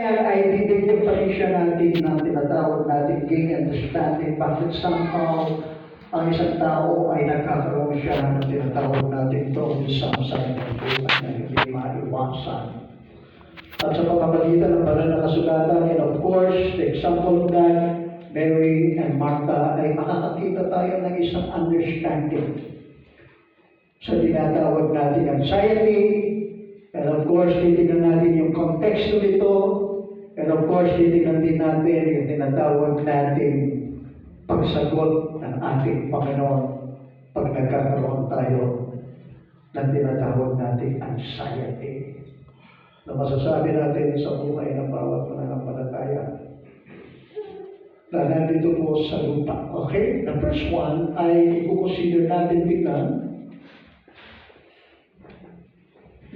yan ay bibigyan pa rin siya natin ng tinatawag natin gain understanding bakit somehow ang isang tao ay nagkakaroon siya ng tinatawag natin troublesome sa kanyang buhay na hindi maiwasan. At sa pamamagitan ng banal na kasulatan, and of course, the example of that, Mary and Martha, ay makakakita tayo ng isang understanding sa tinatawag natin anxiety, and of course, titignan natin yung konteksto nito, and of course, titignan din natin yung tinatawag natin pagsagot ng ating Panginoon pag nagkakaroon tayo ng tinatawag natin anxiety. Na masasabi natin sa buhay ng bawat mananampalataya na nandito po sa lupa. Okay? The first one ay i-consider natin tingnan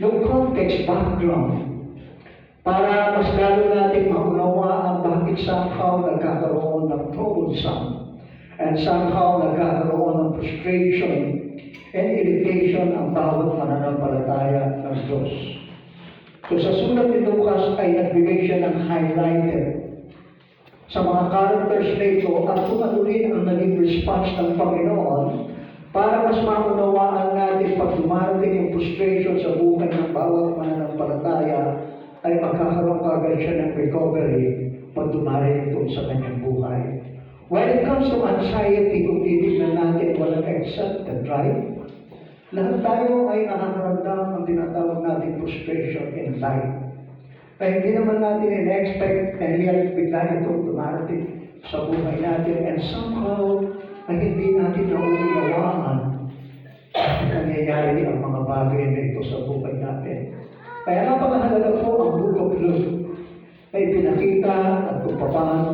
yung context background para mas lalo natin maunawaan bakit somehow nagkakaroon ng troublesome and somehow nagkakaroon ng frustration and irritation ang bawat mananampalataya ng Diyos. So sa sulat ni Lucas ay nagbigay siya ng highlighter sa mga characters na ito at kung ano rin ang naging response ng Panginoon para mas maunawaan natin pag dumarating yung frustration sa buhay ng bawat mananampalataya ay magkakaroon kagad siya ng recovery pag dumarating ito sa kanyang buhay. When it comes to anxiety, kung titignan natin, walang accepted, right? Lahat tayo ay nakakaramdam ng tinatawag natin frustration in life. Kaya hindi naman natin in-expect na yet bigla itong dumarating sa buhay natin and somehow ay hindi natin nauunawaan na nangyayari ang mga bagay na ito sa buhay natin. Kaya napakahalaga po ang Book of Luke ay pinakita at kung paano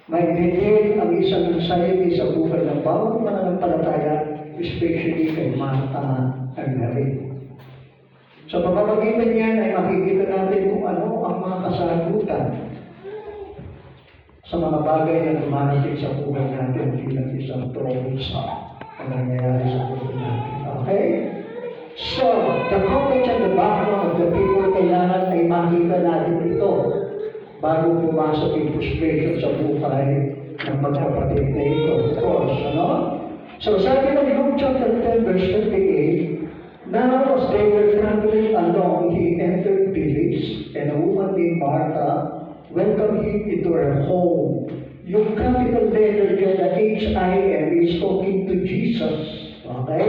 may dinil ang isang anxiety sa buhay ng bawat mananampalataya, especially kay Martha and Mary. Sa pamamagitan niyan ay makikita natin kung ano ang mga kasagutan sa mga bagay na dumarating sa buhay natin bilang isang troublesome ang nangyayari sa buhay natin. Okay? So, the context and the background of the people kailangan ay makita natin ito bago pumasok yung frustration sa buhay ng magkapatid na ito. Of course, ano? So, sabi ng Luke chapter 10, verse 38, now as they were traveling along, he entered village, and a woman named Martha welcomed him into her home. Yung capital letter dyan na H-I-M is talking to Jesus. Okay?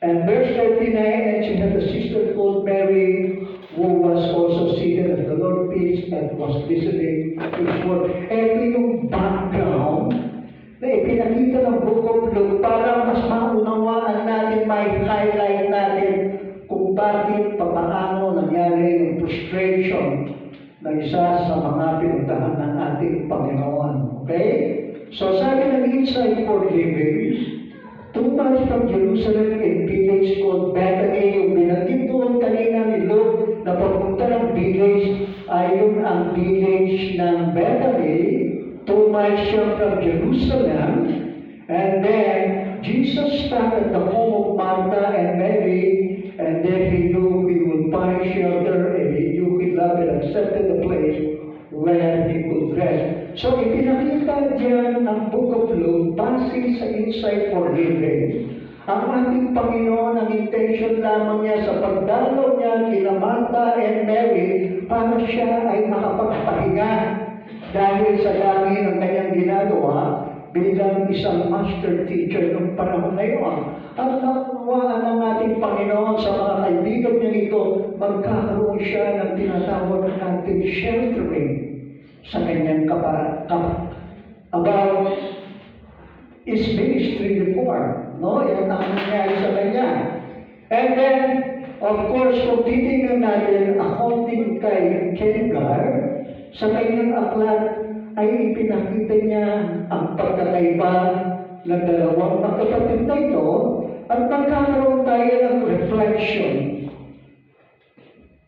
And verse 39, and she had a sister called Mary, who was also seated at the Lord's feet and was listening to his word. Ito yung background na ipinakita ng Book of Luke para mas maunawaan natin, may highlight natin kung bakit paano nangyari yung frustration ng isa sa mga pinuntahan ng ating Panginoon. Okay? So sabi ng insight for living, 2 miles from Jerusalem in village called Bethany, yung binanggit doon kanina ni Luke na papunta ng village ay yun ang village ng Bethany, 2 miles from Jerusalem, and then Jesus stopped at the home of Martha and Mary, and then he knew he would find shelter, and he knew he loved and accepted the place where he could rest. So ipinakita dyan ng Book of Luke, base sa insight for living, ang ating Panginoon, ang intention lamang niya sa pagdalaw niya kina Martha and Mary para siya ay makapagpahinga dahil sa dami ng kanyang ginagawa bilang isang master teacher ng panahon na iyon. At nakuwaan ng ating Panginoon sa mga kaibigan niya ito, magkakaroon siya ng tinatawag natin sheltering sa kanyang about his ministry reform. No? Yan ang nangyari sa kanya. And then, of course, kung titingnan natin, according kay Kengar, sa kanyang aklat ay ipinakita niya ang pagkakaiba ng dalawang magkapatid na ito at magkakaroon tayo ng reflection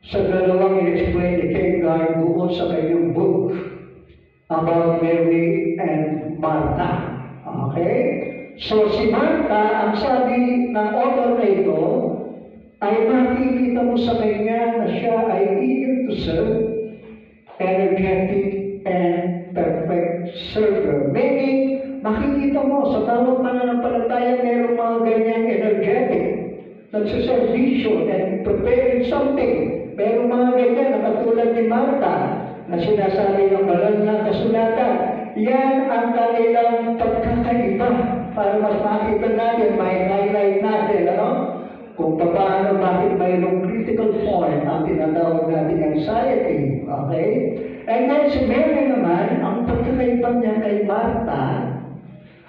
sa dalawang in-explain ni Kengar doon sa kanyang book about Mary and Martha. Okay? So si Martha, ang sabi ng author na ito, ay makikita mo sa kanya na siya ay eager to serve server. Maybe, makikita mo sa bawat pananampalataya mayroong mga ganyang energetic, nagsaservisyo and preparing something. Mayroong mga ganyan na katulad ni Martha na sinasabi ng banal na kasulatan. Yan ang kanilang pagkakaiba para mas makita natin, may highlight natin, ano? Kung paano, bakit mayroong critical point ang tinatawag natin anxiety. Okay? And then si Mary naman, ang pagkakaiba niya kay Martha,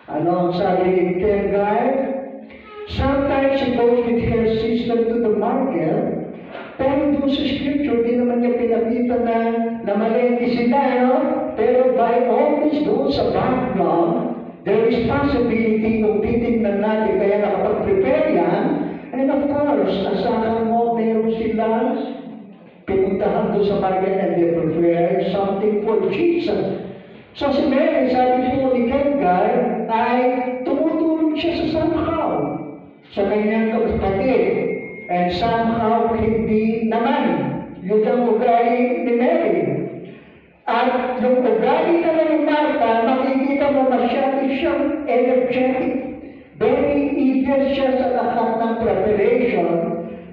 ano ang sabi ni Ken Guy? Sometimes she goes with her sister to the market, pero doon sa scripture, di naman niya pinakita na namalengke sila, no? Pero by always doon sa background, there is possibility kung titignan natin, kaya nakapag-prepare yan. And of course, asahan mo, meron sila pinuntahan doon sa market and they prepare something for Jesus. So si Mary, sabi po ni Ken Guy, ay tumutulong siya sa somehow sa kanyang kapatid. And somehow, hindi naman. Yun ang ugali ni Mary. At yung ugali naman ni Martha, makikita mo masyado siyang energetic. Very eager siya sa lahat ng preparation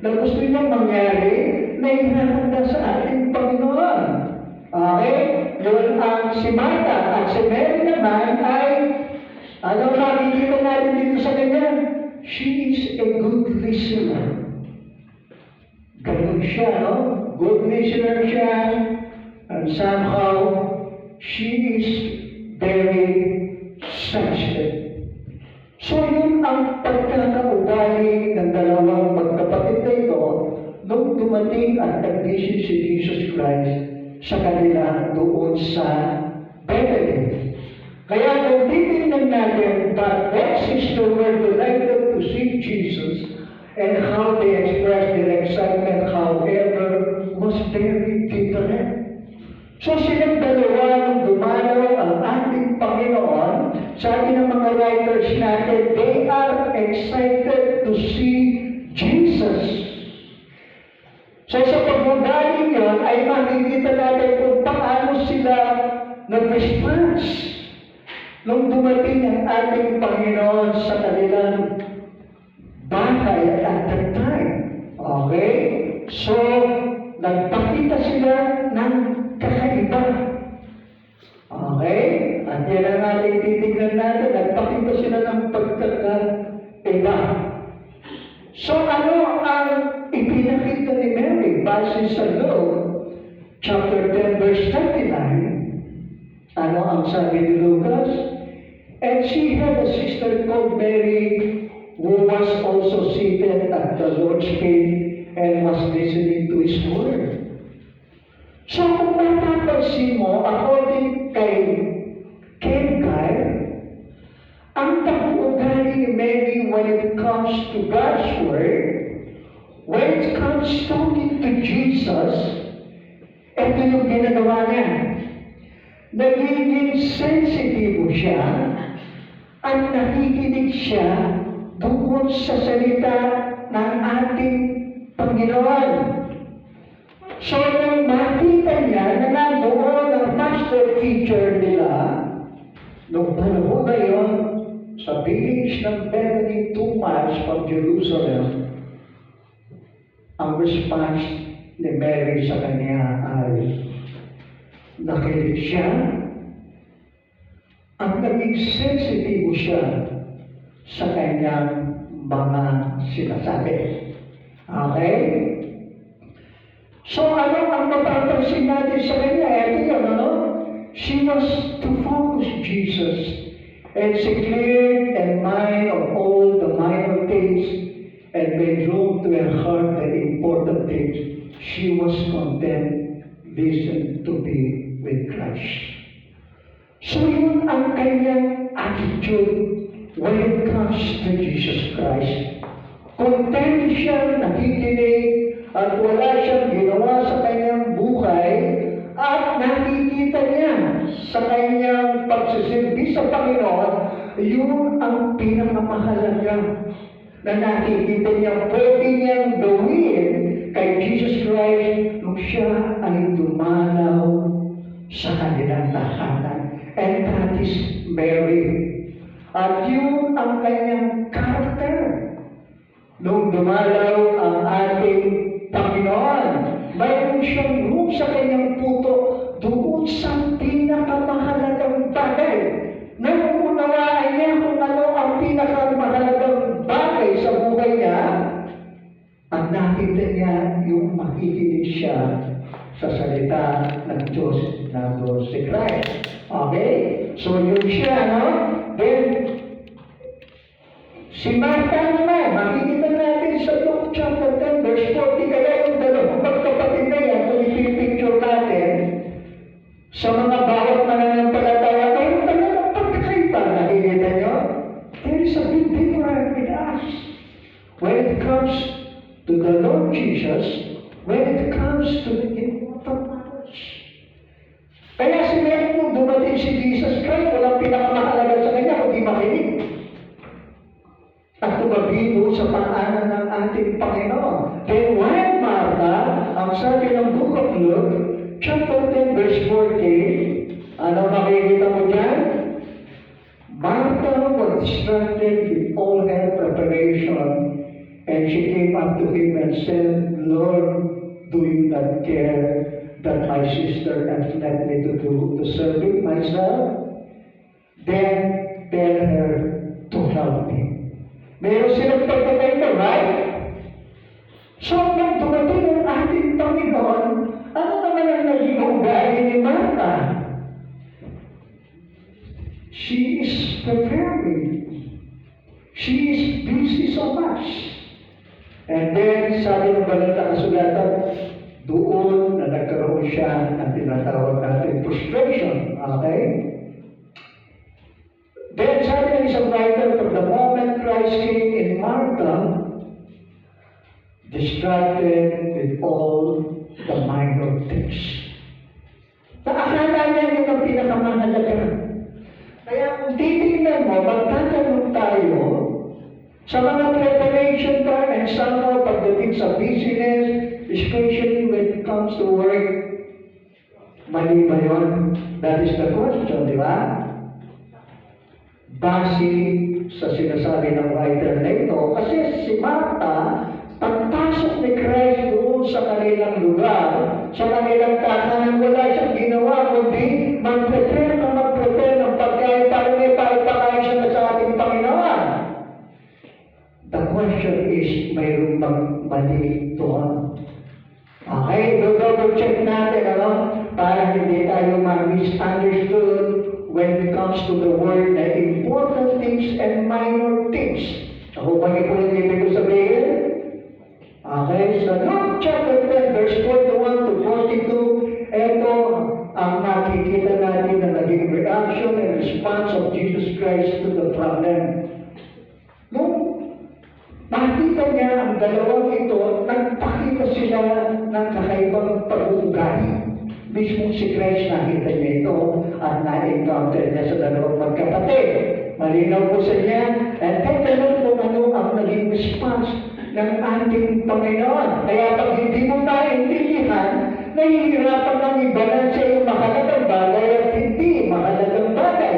na gusto niyang mangyari na ihahanda sa ating Panginoon. Okay? Yun ang si Martha. At si Mary naman ay, ano makikita natin dito sa kanya? She is a good listener. Ganun siya, no? Good listener siya. And somehow, she is very sensitive. So yun ang pagkakaugali ng dalawang magkapatid na ito nung dumating at nag-visit si Jesus Christ sa kanila doon sa Bethany. Kaya kung titignan natin that both sisters were delighted to see Jesus and how they expressed their excitement, however, was very different. So silang dalawa nung dumalaw ang ating Panginoon, sabi ng mga writers natin, they are excited to see Jesus. So sa pag-ugali yun, ay makikita natin kung paano sila nag-response nung dumating ang ating Panginoon sa kanilang bahay at that time. Okay? So, nagpakita sila ng kakaiba. Okay? At yan ang ating titignan natin. Nagpakita sila ng pagkakaiba. So, ano ang ipinakita ni Mary? Base sa Luke, chapter 10, verse 39. Ano ang sabi ni Lucas? And she had a sister called Mary, who was also seated at the Lord's feet and was listening to His word. So kung mapapansin mo, according kay Ken Guy, ang pag-uugali ni Mary when it comes to God's word, when it comes talking to Jesus, ito yung ginagawa niya. Nagiging sensitive siya at nakikinig siya tungkol sa salita ng ating Panginoon. So, nung makita niya na nandoon ang master teacher nila, nung panahon na yun, sa village ng Bethany, 2 miles from Jerusalem, ang response ni Mary sa kanya ay nakinig siya at naging sensitive siya sa kanyang mga sinasabi. Okay? So, ano ang mapapansin natin sa kanya? Ito yun, ano? She was to focus Jesus, and she cleared her mind of all the minor things and made room to her heart the important things. She was content, listen to be with Christ. So yun ang kanyang attitude when it comes to Jesus Christ. Content siya, nakikinig, at wala siyang ginawa sa kanyang buhay, at nakikita niya sa kanyang pagsisilbi sa Panginoon, yun ang pinakamahalaga na nakikita niya pwede niyang gawin kay Jesus Christ nung siya ay dumalaw sa kanilang tahanan. And Miss Mary. At yun ang kanyang character. Nung dumalaw ang ating Panginoon, mayroon siyang room sa kanyang puto doon sa pinakamahalagang bagay. Naunawaan niya kung ano ang pinakamahalagang bagay sa buhay niya. At nakita niya yung makikinig siya sa salita ng Diyos na doon si Christ. Okay? So yun siya, no? Then, si Martha naman, makikita natin sa Luke chapter 10, verse 40, kaya yung dalawang magkapatid na yan, kung ipipicture natin, sa mga bawat mananampalataya, mayroon talagang pagkakaiba. Nakikita nyo? There is a big difference with us. When it comes to the Lord Jesus, when it comes to the important matters. Kaya si Mary nung dumating si Jesus Christ, walang pinakamahalaga sa kanya, kundi makinig. At tumabi doon sa paanan ng ating Panginoon. Then when Martha, ang sabi ng Book of Luke, chapter 10, verse 40, ano makikita mo dyan? Martha was distracted with all her preparation, and she came up to him and said, Lord, do you not care that my sister has left me to serve myself? Then tell her to help me. Meron silang pagkakaito, right? So, nang dumating ang ating Panginoon, ano naman ang naging ugali ni Martha? She is preparing. She is busy so much. And then, sabi ng banal na kasulatan, doon na nagkaroon siya ng tinatawag natin frustration. Okay? Then, sabi ng isang writer, from the moment Christ came in Martha, distracted with all the minor things. Naakala niya yun ang pinakamahalaga. Kaya kung titignan mo, magtatanong tayo sa mga preparation pa and somehow pagdating sa business, especially when it comes to work, mali ba yun? That is the question, di ba? Base sa sinasabi ng writer na ito, kasi si Martha, pagpasok ni Christ doon sa kanilang lugar, sa kanilang tahanan, wala siyang ginawa, kundi mag-prepare ng pagkain para may pagpakain siya sa ating Panginoon. The question is, mayroon bang mali doon? Okay, double check natin, ano? Para hindi tayo ma-misunderstood when it comes to the word na important things and minor things. Ako ba niyo po yung ibig ko sabihin? Okay, so Luke chapter 10, verse 41 to 42, ito ang makikita natin na naging reaction and response of Jesus Christ to the problem. Nung makita niya ang dalawang ito, nagpakita sila ng kakaibang pag-uugali. Mismo si Christ nakita niya ito at na-encounter niya sa dalawang magkapatid. Malinaw po sa niya, and tatanong kung ano ang naging response ng ating Panginoon. Kaya pag hindi mo naiintindihan, nahihirapan ng i-balance yung mahalagang bagay at hindi mahalagang bagay.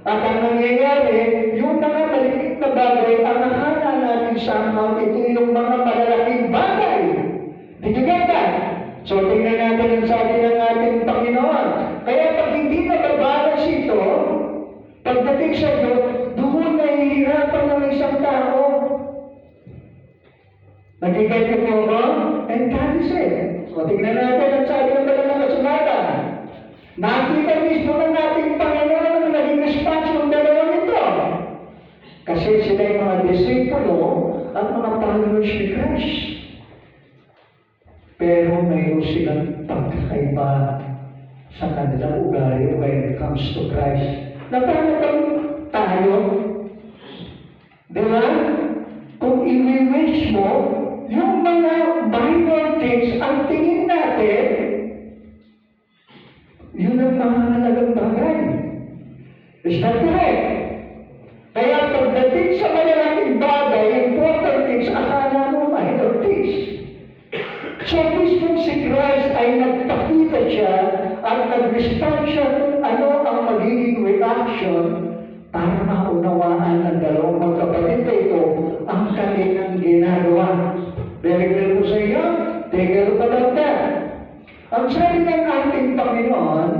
At ang nangyayari, yung mga maliit na bagay, ang nakala natin somehow, ito yung mga malalaking bagay. Did you get that? So, tingnan natin ang sabi ng ating Panginoon. Kaya pag hindi na mabalas ito, pagdating sa Diyos, doon nahihirapan ng isang tao. Nag-ibig ko po ba? And that is it. So, tingnan natin ang sabi ng banal na kasulatan. Nakita mismo ng ating Panginoon ang naging response ng dalawang ito. Kasi sila yung mga disipulo at mga followers ni Christ. Pero mayroon silang pagkakaiba sa kanilang ugali when it comes to Christ. Napanapan tayo, di ba? Kung i-wish mo, yung mga minor things, ang tingin natin, yun ang mahalagang bagay. Is that correct? Kaya pagdating sa malalaking bagay, important things, akala mo minor things. So, mismo si Christ ay nagpakita siya at nag-respond siya kung ano ang magiging reaction reaction para maunawaan ng dalawang magkapatid na ito ang kanilang ginagawa. Very clear po sa inyo? Take a look at that. Ang sabi ng ating Panginoon,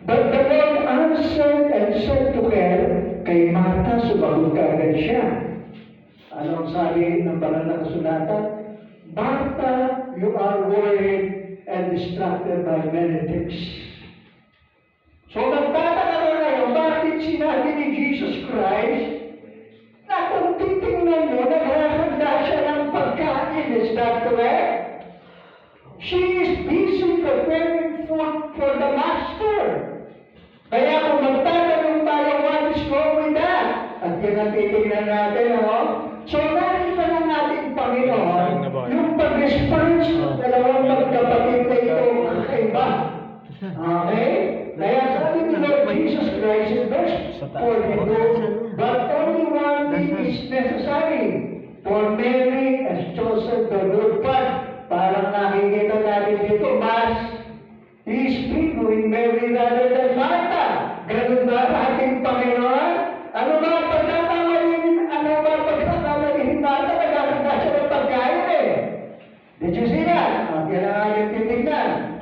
but the Lord answered and said to her, kay Martha, sumagot kaagad siya. Ano ang sabi ng banal na kasulatan? Martha, you are worried and distracted by many things. So nagtataka na ngayon, bakit sinabi ni Jesus Christ na kung titingnan mo, naghahanda siya ng pagkain, is that correct? She is busy preparing food for the Master. Kaya kung magtatanong tayo, what is wrong with that? At yan ang titingnan natin, ano? So nakita ng ating Panginoon, yung pag-response ng dalawang magkapatid na ito, kakaiba. Okay? Kaya sabi ni Lord Jesus Christ in verse 42, but only one thing is necessary, for Mary has chosen the good part. Parang nakikita natin dito, mas he is favoring Mary rather than Martha. Ganun ba ating Panginoon? Ano ba pagkakamalihin Martha? Nagkakita siya ng pagkain eh. Did you see that? At yan ang ating titignan.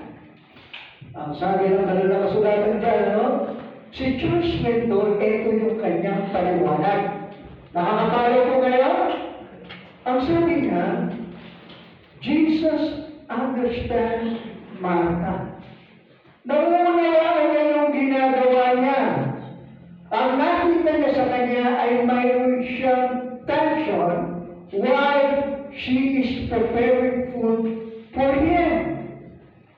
Ang sabi ng banal na kasulatan dyan, ano? Si Charles Swindoll, ito yung kanyang paliwanag. Nakakapalo po ngayon? Ang sabi niya, Jesus understands Martha. Nauunawaan niya yung ginagawa niya. Ang nakita niya sa kanya ay mayroon siyang tension while she is preparing food for him.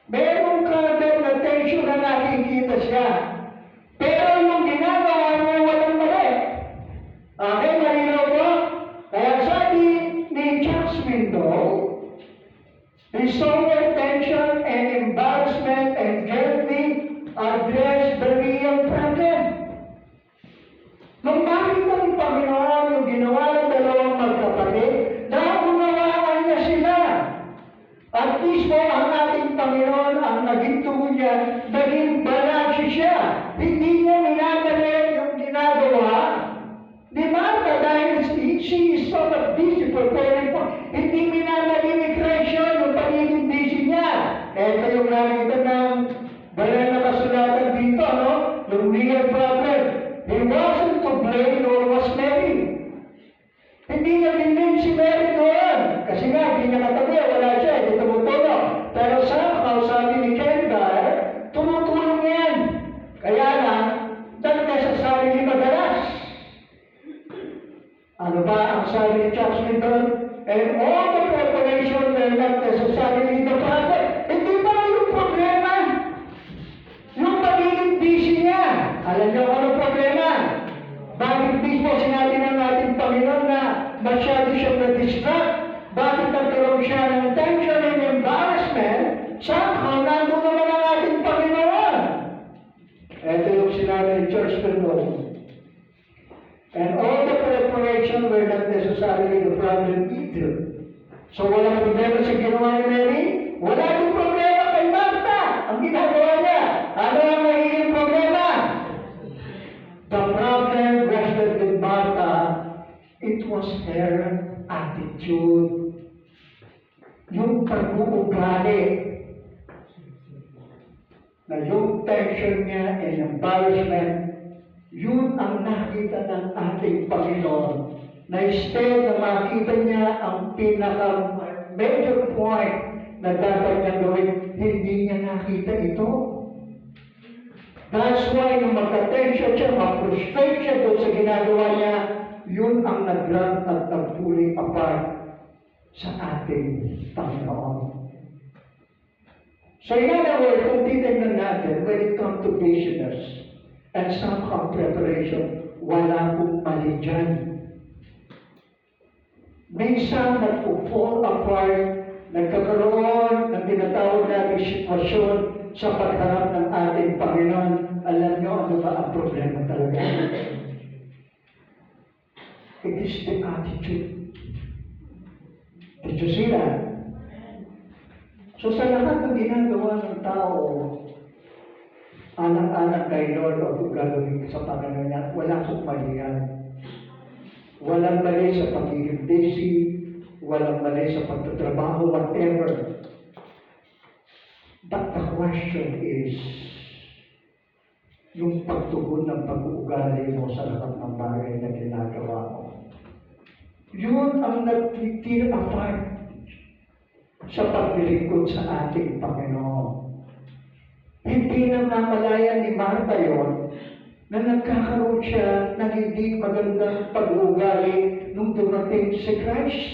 Meron kagad na tension na nakikita siya. Pero yung ginagawa niya walang mali. Okay, malinaw po? Kaya sabi ni Charles Swindoll, resolve tension and embarrassment and gently address the real problem. Nung makita ng Panginoon yung ginawa ng dalawang magkapatid, naunawaan niya sila. At mismo ang ating Panginoon, ang naging tugon niya, naging balanse siya. Hindi niya minamalit yung ginagawa ni Martha dahil she is so much busy preparing for. Hindi minamali ni Christ yung pagiging busy niya. Ito yung nakita ng banal na kasulatan dito, no? Yung real problem. He wasn't to blame nor was Mary. Hindi niya binlim si Mary doon. Kasi nga, hindi niya katabi, wala siya, hindi tumutulong. Pero sabi ni Ken Dyer, tumutulong yan. Kaya lang, dahil sa sarili madalas. Ano ba ang sabi ni Charles Swindoll? And all the preparation were not necessarily the problem. Hindi pa yung problema. Yung pagiging busy niya. Alam niyo ano problema? Bakit mismo sinabi ng ating Panginoon na masyado siyang na-distract? Bakit nagkaroon siya ng tension and embarrassment? Somehow, nandun naman ang ating Panginoon. Ito yung sinabi ni Charles Swindoll. And all the preparation were not necessarily the problem either. So walang problema sa ginawa ni Mary? Wala yung problema kay Martha. Ang ginagawa niya. Ano ang nagiging problema? The problem rested with Martha. It was her attitude. Yung pag-uugali. Na yung tension niya and embarrassment, yun ang nakita ng ating Panginoon. Na instead na makita niya ang pinaka-major point na dapat niya gawin, hindi niya nakita ito. That's why nung magka-tension siya, mag-frustrate siya doon sa ginagawa niya, yun ang nag-run at nag-pulling apart sa ating Panginoon. So in other words, kung titignan natin, when it comes to business and somehow preparation, wala pong mali dyan. Minsan nag-fall apart, nagkakaroon ng tinatawag natin sitwasyon sa pagharap ng ating Panginoon. Alam niyo ano ba ang problema talaga? It is the attitude. Did you see that? So sa lahat ng ginagawa ng tao, anak-anak kay Lord o kung gagawin sa Panginoon niya, wala kong mali yan. Walang mali sa pagiging busy, walang mali sa pagtatrabaho, whatever. But the question is, yung pagtugon ng pag-uugali mo sa lahat ng bagay na ginagawa mo. Yun ang nagtitir apart sa paglilingkod sa ating Panginoon. Hindi na namalayan ni Martha yon na nagkakaroon siya ng hindi magandang pag-uugali nung dumating si Christ.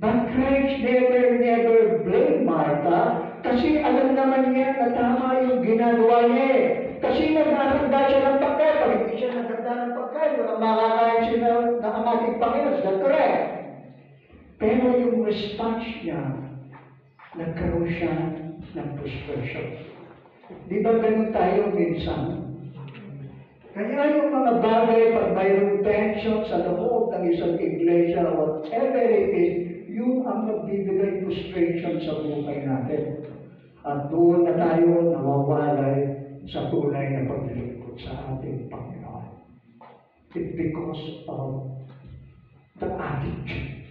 But Christ never blamed Martha kasi alam naman niya na tama yung ginagawa niya. Kasi naghahanda siya ng pagkain. Pag hindi siya naghanda ng pagkain, walang makakain siya na ang ating Panginoon. Is that correct? Pero yung response niya, nagkaroon siya ng frustration. Di ba ganun tayo minsan? Kaya yung mga bagay, pag mayroong tension sa loob ng isang iglesia, whatever it is, yun ang nagbibigay frustration sa buhay natin. At doon na tayo nawawalay sa tunay na paglilingkod sa ating Panginoon. It's because of the attitude.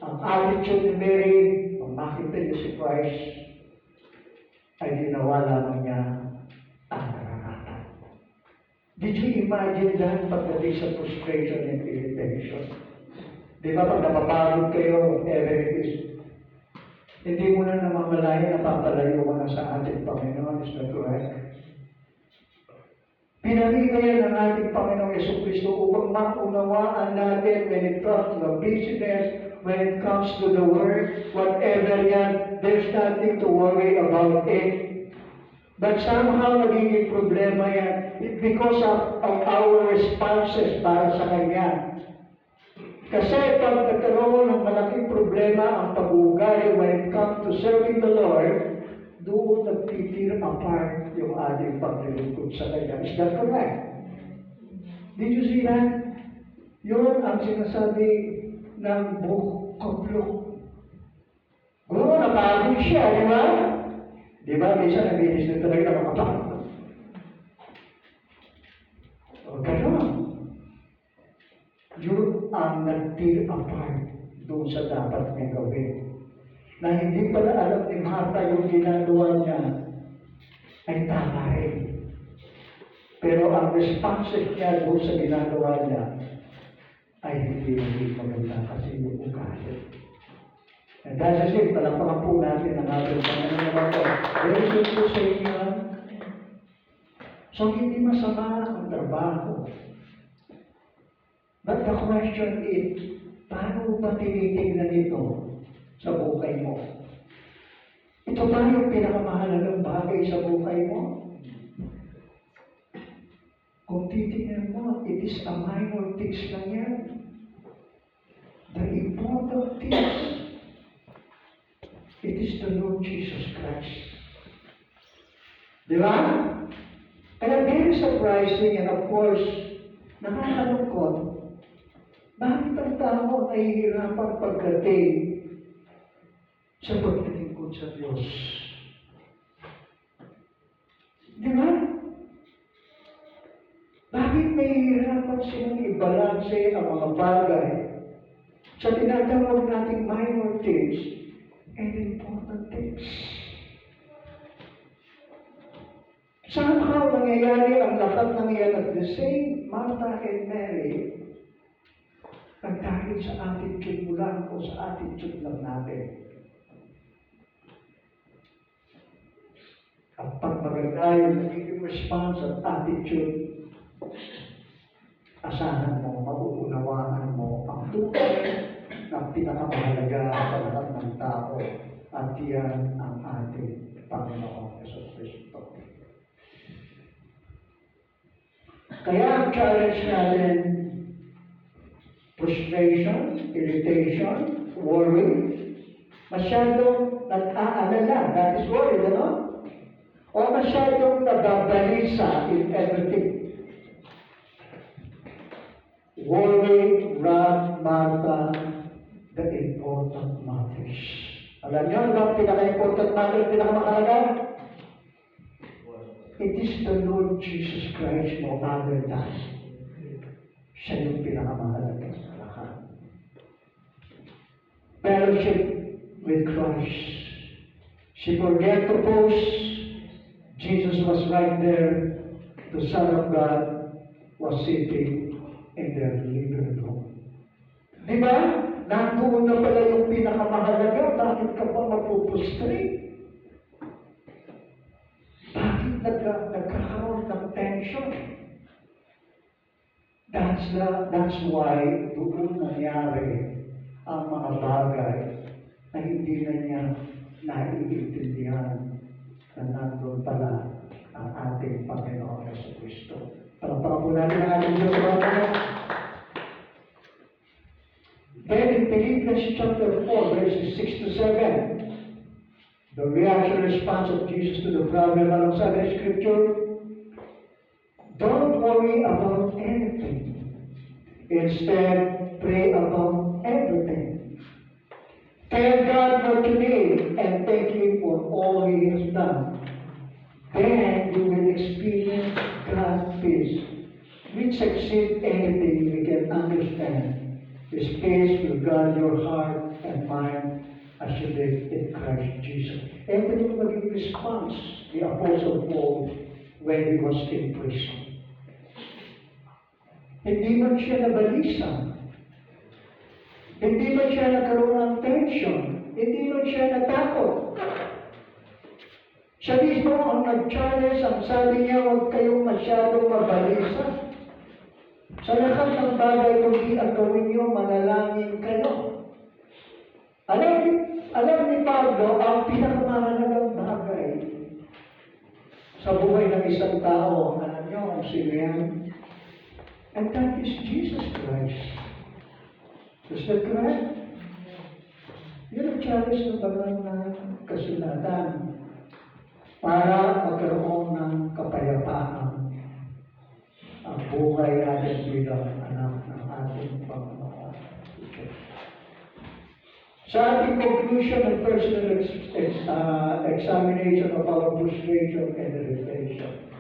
Ang attitude ni Mary, nung makita niya si Christ, ay ginawa lamang niya ang naranasan. Did you imagine that pagdating sa frustration and irritation? Di ba pag napapagod kayo, whatever it is, hindi mo na namamalayan, napapalayo ka na sa ating Panginoon. Is that correct? Pinakita yan ng ating Panginoong Jesucristo upang maunawaan natin when it comes to the business, when it comes to the word, whatever yan, there's nothing to worry about it. But somehow nagiging problema yan because of our responses para sa Kanya. Kasi pag nagkaroon ng malaking problema ang pag-uugali when it comes to serving the Lord, doon nagtitir apart yung ating paglilingkod sa Kanya. Is that correct? Did you see that? Yun ang sinasabi ng book of Luke. Guro, napagod siya, di ba? Di ba, minsan nabinis na talaga makapagod. O gano'n. Yun ang nagtir apart doon sa dapat niya gawin. Na hindi pala alam ni Martha yung ginagawa niya ay tama rin. Pero ang responses niya doon sa ginagawa niya ay hindi maganda kasi yung ugali. And that's it, palakpakan po natin ang ating Panginoon naman po. Very good po sa inyo. So hindi masama ang trabaho. But the question is, paano ba tinitingnan ito sa buhay mo? Ito ba yung pinakamahalagang bagay sa buhay mo? Kung titingnan mo, it is a minor things lang yan. The important things, it is the Lord Jesus Christ. Di ba? Kaya very surprising and of course, nakakalungkot. Bakit ang tao ay hihirapan pagdating sa paglilingkod sa Diyos? Di ba? Bakit nahihirapan silang ibalanse ang mga bagay sa tinatawag nating minor things and important things? Somehow nangyayari ang lahat ng iyan at the same Martha and Mary dahil sa attitude mo lang o sa attitude lang natin. At pag maganda yung nagiging response at attitude, asahan mo, mauunawaan mo ang tunay na pinakamahalaga sa lahat ng tao at yan ang ating Panginoong Jesucristo. Kaya ang challenge natin, frustration, irritation, worry, masyadong nag-aalala, that is worry, ano? O masyadong nababalisa in everything. Worry, wrath, Martha, the important matters. Alam niyo, ano ang pinaka-important matter, pinakamahalaga? is the Lord Jesus Christ no other than. Siya yung pinakamahalaga sa lahat. Fellowship with Christ. She forget to post. Jesus was right there. The Son of God was sitting in their living room. Di ba? Nandoon na pala yung pinakamahalaga. Bakit ka pa mapupustrate? Bakit nagkakaroon ng tension? That's why doon nangyari ang mga bagay na hindi na niya naiintindihan na nandun pala ang ating Panginoon Jesucristo. Palapaka po natin ang ating Diyos mga Panginoon. Then in Philippians chapter 4, verses 6 to 7, the reaction response of Jesus to the problem alongside the scripture, don't worry about anything. Instead, pray about everything. Tell God what you need and thank Him for all He has done. Then you will experience God's peace, which exceeds anything we can understand. His peace will guard your heart and mind as you live in Christ Jesus. Ito yung maging response ni Apostle Paul when he was in prison. Hindi man siya nabalisa. Hindi man siya nagkaroon ng tension. Hindi man siya natakot. Siya mismo ang nag-challenge, ang sabi niya, huwag kayong masyadong mabalisa. Sa lahat ng bagay, kundi ang gawin niyo, manalangin kayo. Alam ni Pablo, ang pinakamahalagang bagay sa buhay ng isang tao, alam niyo kung sino yan? And that is Jesus Christ. Is that correct? Yun ang challenge ng banal na kasulatan para magkaroon ng kapayapaan ang buhay natin bilang anak ng ating Panginoon. Sa ating conclusion and personal examination of our frustration and irritation,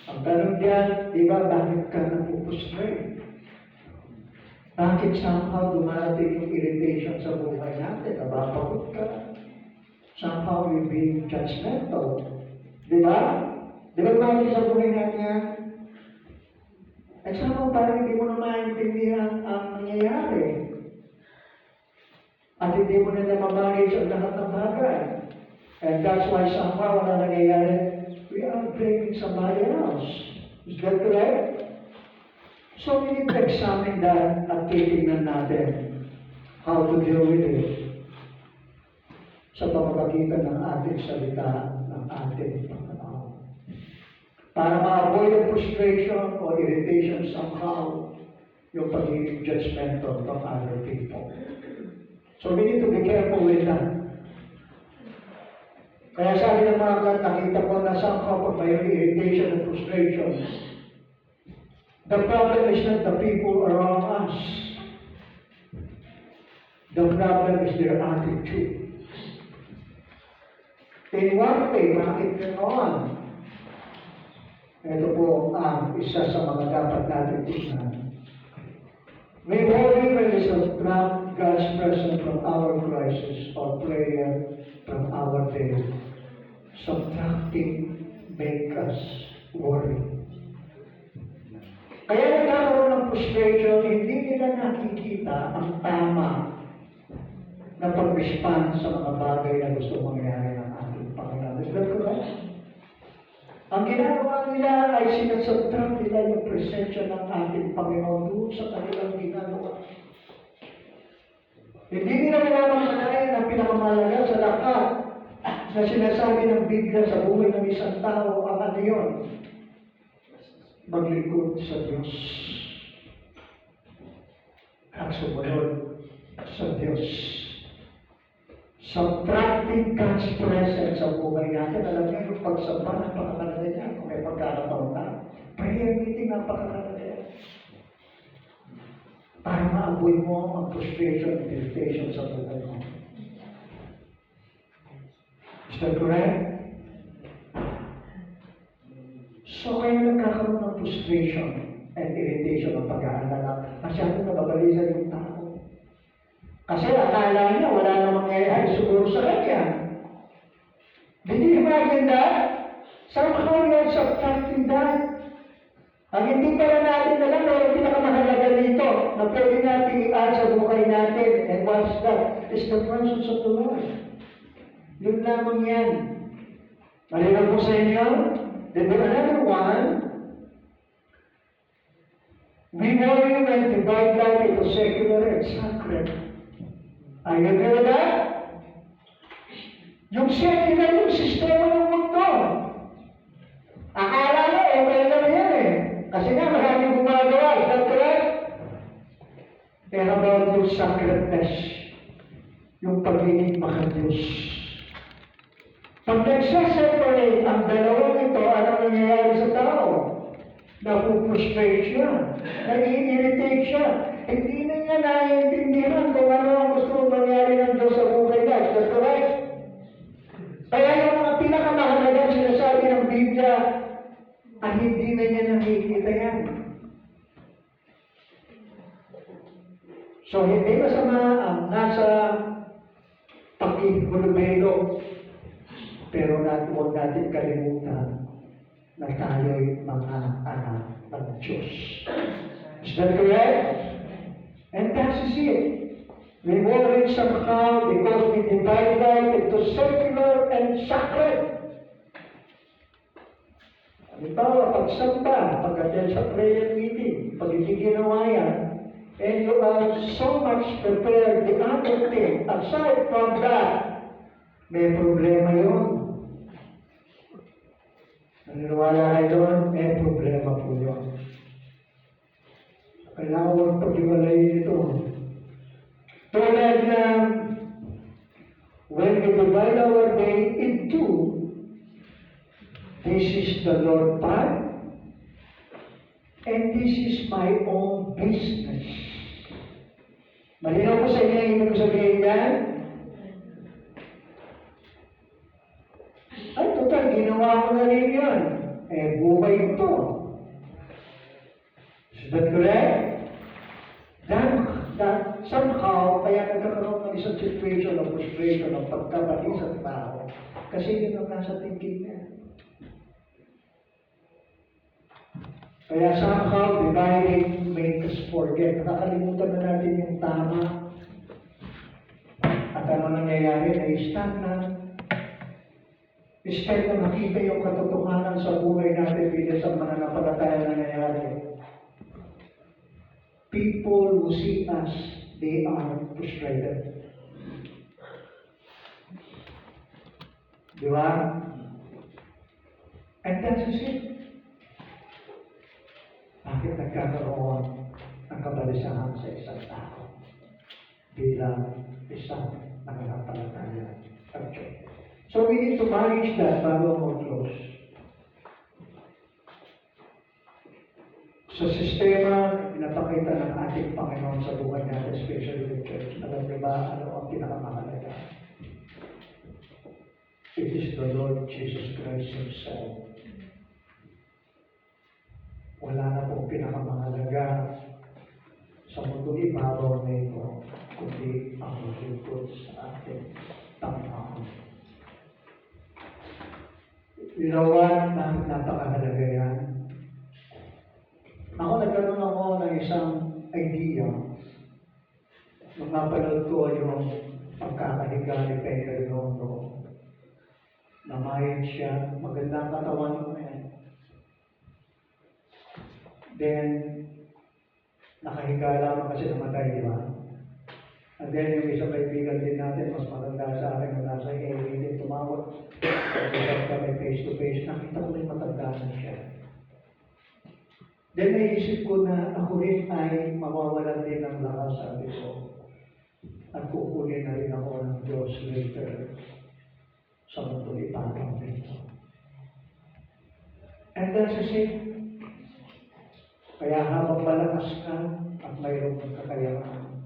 ang tanong diyan, di ba, bakit ka napupustrate? Bakit somehow dumarating yung irritation sa buhay natin? Nabapagod ka? Somehow you're being judgmental. Di ba? Di ba bakit sa buhay natin yan? At somehow parang hindi mo na maintindihan ang nangyayari. At hindi mo na namamanage ang lahat ng bagay. And that's why somehow na nangyayari, we are blaming somebody else. Is that correct? So we need to examine that at titignan natin how to deal with it sa pamamagitan ng ating salita ng ating Panginoon. Para ma-avoid the frustration or irritation somehow yung pagiging judgmental from other people. So we need to be careful with that. Kaya sabi ng mga kan, nakita ko na somehow pag mayroong irritation and frustration, the problem is not the people around us. The problem is their attitude. In one way, bakit ganoon? Ito po ang isa sa mga dapat natin tignan. We worry when we subtract God's presence from our crisis or prayer from our day. Subtracting make us worry. Kaya nagkakaroon ng frustration, hindi nila nakikita ang tama na pag-respond sa mga bagay na gusto mangyari ng ating Panginoon. Is that correct? Ang ginagawa nila ay sinasubtract nila yung presensya ng ating Panginoon doon sa kanilang ginagawa. Hindi nila nilalaman ang pinakamahalaga sa lahat na sinasabi ng Biblia sa buhay ng isang tao ang ano yun? Maglingkod sa Diyos. At sumunod sa Diyos. Subtracting God's presence sa buhay natin. Alam niyo yung pagsamba ng pagkakalaga niya. Kung may pagkakataon na, prayer meeting ng pagkakalaga niya. Para maaboy mo ang frustration and irritation sa buhay mo. Is that correct? So kaya nagkakaroon ng frustration and irritation ng pag-aalala. Masyadong nababalisan yung tao. Kasi akala niya wala namang mangyayari siguro sa kanya. Did you imagine that? Somehow we are subtracting that. Ang hindi pala natin alam na yung pinakamahalaga dito na pwede natin i-add sa buhay natin. And what's that? Is the presence of the Lord. Yun lamang yan. Malinaw po sa inyo? Then another one, we worry when divide life into secular and sacred. Are you agree with that? Yung secular, yung sistema ng mundo. Akala mo, okay lang yan eh. Kasi nga, maraming gumagawa. Is that correct? And about yung sacredness, yung pagiging makadiyos. Pag nagsaseparate ang dalawang ito, anong nangyayari sa tao? Napuprostrate siya. Nag-i-irritate siya. Hindi na niya naiintindihan kung ano ang gusto mangyari ng Diyos sa buhay niya. Is that correct? Kaya yung mga pinakamahalagang sinasabi ng Biblia, ay hindi na niya nakikita yan. So, hindi masama ang nasa pakihulubelo, pero huwag natin kalimutan na tayo'y mga anak ng Diyos. Is that correct? And that is it. We worry somehow because we divide life into secular and sacred. Halimbawa, pagsamba, pag-attend sa prayer meeting, pag hindi ginawa yan, and you are so much prepared the other thing, aside from that, may problema yun. Naniniwala kayo doon, may problema po yun. Kailangan huwag pag-iwalayin ito. Tulad na, when we divide our day into, this is the Lord's part, and this is my own business. Malinaw po sa inyo yung ibig sabihin yan? Ay, total, ginawa ko na rin yan. Eh, buhay ko to. Is that correct? That somehow, kaya nagkakaroon ng isang situation of frustration, ng pagkabali sa tao. Kasi yun ang nasa thinking niya. Kaya somehow, dividing make us forget. Nakakalimutan na natin yung tama. At ano nangyayari? Na-stand na. Instead na makita yung katotohanan sa buhay natin bilang sa mananampalataya na nangyayari. People who see us, they are frustrated. Di ba? And that's it. Bakit nagkakaroon ng kabalisahan sa isang tao bilang isang nananampalataya ng Diyos? So we need to manage that bago mo close. Sa sistema, pinapakita ng ating Panginoon sa buhay natin, especially the church. Alam niyo ba ano ang pinakamahalaga? It is the Lord Jesus Christ Himself. Wala na pong pinakamahalaga sa mundo ibabaw na ito, kundi ang maglingkod sa ating Panginoon. You know what? Napakahalaga yan. Nagkaroon ako ng isang idea. Nung napanood ko yung pagkakahiga ni Pedro Nono, namayan siya, magandang katawan mo yan. Then, nakahiga lamang kasi namatay, di ba? And then, yung isang kaibigan din natin, mas maganda sa akin, na nasa AA din tumawag. Pag-usap kami face-to-face, nakita ko rin matanda na siya. Then, naisip ko na ako rin ay mawawalan din ng lakas, sabi ko. At kukunin na rin ako ng Diyos later sa mundo ipapang dito. And that's it. Kaya habang malakas ka at mayroong kakayahan,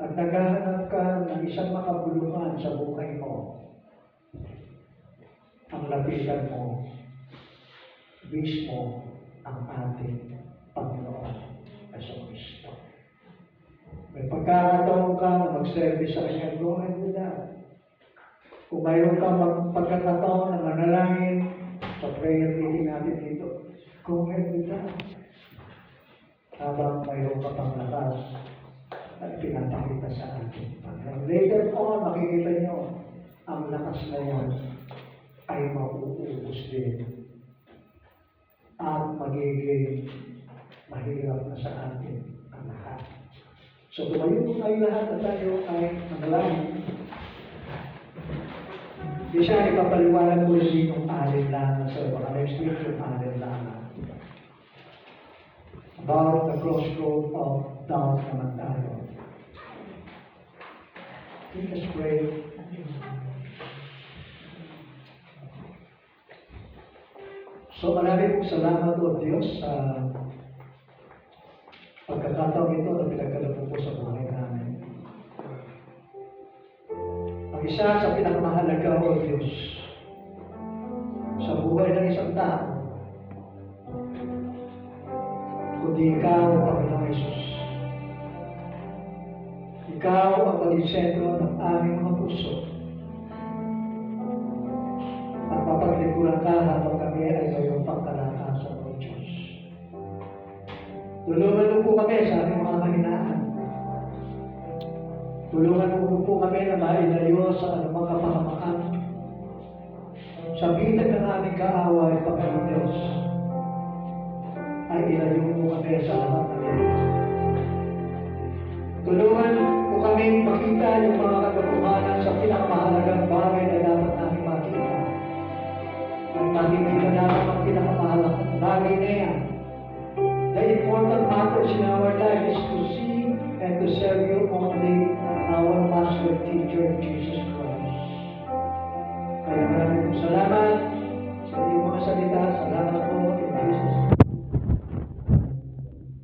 at naghahanap ka ng isang makabuluhan sa buhay mo, ang lapitan mo, mismo ang ating Panginoon Jesucristo. May pagkakataon ka na mag-service sa Kanya, go ahead with that. Kung mayroon ka pagkakataon na manalangin sa prayer meeting natin dito, go ahead with that. Habang mayroon ka pang lakas at pinapakita sa atin. And later on, makikita nyo, ang lakas na yan ay mauubos din at magiging mahirap na sa atin ang lahat. So, tumayo po kayo lahat at tayo ay manalangin. Di siya ipapaliwanag ko rin yung alinlangan sa baka next week yung alinlangan. About the crossroad of doubt naman tayo. Let us pray. So maraming salamat o Diyos sa pagkakataon ito na pinagkaloob po sa buhay namin. Ang isa sa pinakamahalaga o Diyos sa buhay ng isang tao, kundi Ikaw, Panginoong Hesus. Ikaw ang maging sentro ng aming mga puso. At mapaglingkuran ka habang kami ay mayroong pagkalakasan o Diyos. Tulungan mo po kami sa aming mga kahinaan. Tulungan mo po kami na mailayo sa anumang kapahamakan. Sa bitag ng aming kaaway, Panginoong Diyos, ay ilayo mo kami sa lahat ng ito. Tulungan mo kami makita yung mga katotohanan sa pinakamahalagang bagay na dapat namin makita. At makikita namin ang pinakamahalagang bagay na yan. The important matters in our life is to see and to serve you only, our Master Teacher, Jesus.